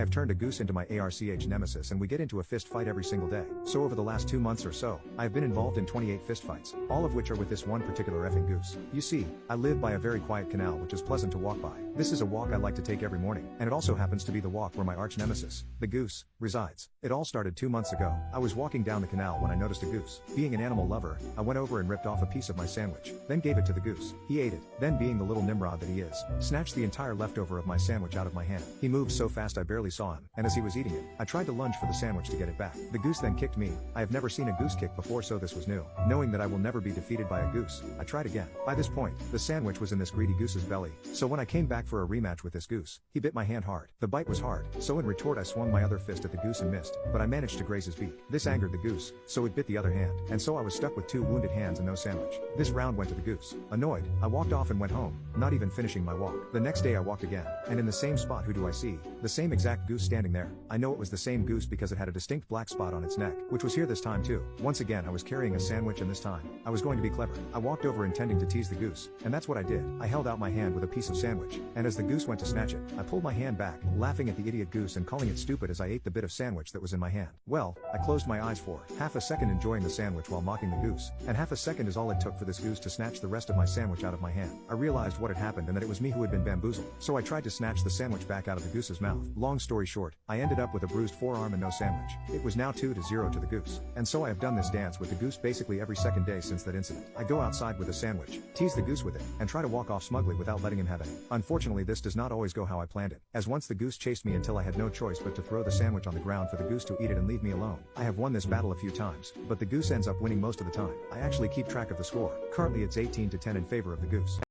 I've turned a goose into my ARCH nemesis and we get into a fist fight every single day. So over the last 2 months or so, I've been involved in 28 fist fights, all of which are with this one particular effing goose. You see, I live by a very quiet canal which is pleasant to walk by. This is a walk I like to take every morning, and it also happens to be the walk where my arch nemesis, the goose, resides. It all started 2 months ago. I was walking down the canal when I noticed a goose. Being an animal lover, I went over and ripped off a piece of my sandwich, then gave it to the goose. He ate it, then being the little Nimrod that he is, snatched the entire leftover of my sandwich out of my hand. He moved so fast I barely saw him, and as he was eating it, I tried to lunge for the sandwich to get it back. The goose then kicked me. I have never seen a goose kick before, so this was new. Knowing that I will never be defeated by a goose, I tried again. By this point, the sandwich was in this greedy goose's belly, so when I came back for a rematch with this goose, he bit my hand hard. The bite was hard, so in retort I swung my other fist at the goose and missed, but I managed to graze his beak. This angered the goose, so it bit the other hand, and so I was stuck with 2 wounded hands and no sandwich. This round went to the goose. Annoyed, I walked off and went home, not even finishing my walk. The next day I walked again, and in the same spot who do I see? The same exact goose standing there. I know it was the same goose because it had a distinct black spot on its neck, which was here this time too. Once again I was carrying a sandwich, and this time, I was going to be clever. I walked over intending to tease the goose, and that's what I did. I held out my hand with a piece of sandwich, and as the goose went to snatch it, I pulled my hand back, laughing at the idiot goose and calling it stupid as I ate the bit of sandwich that was in my hand. Well, I closed my eyes for half a second enjoying the sandwich while mocking the goose, and half a second is all it took for this goose to snatch the rest of my sandwich out of my hand. I realized what had happened and that it was me who had been bamboozled, so I tried to snatch the sandwich back out of the goose's mouth. Long story short, I ended up with a bruised forearm and no sandwich. It was now 2-0 to the goose, and so I have done this dance with the goose basically every second day since that incident. I go outside with a sandwich, tease the goose with it, and try to walk off smugly without letting him have any. Unfortunately, this does not always go how I planned it, as once the goose chased me until I had no choice but to throw the sandwich on the ground for the goose to eat it and leave me alone. I have won this battle a few times, but the goose ends up winning most of the time. I actually keep track of the score. Currently it's 18-10 in favor of the goose.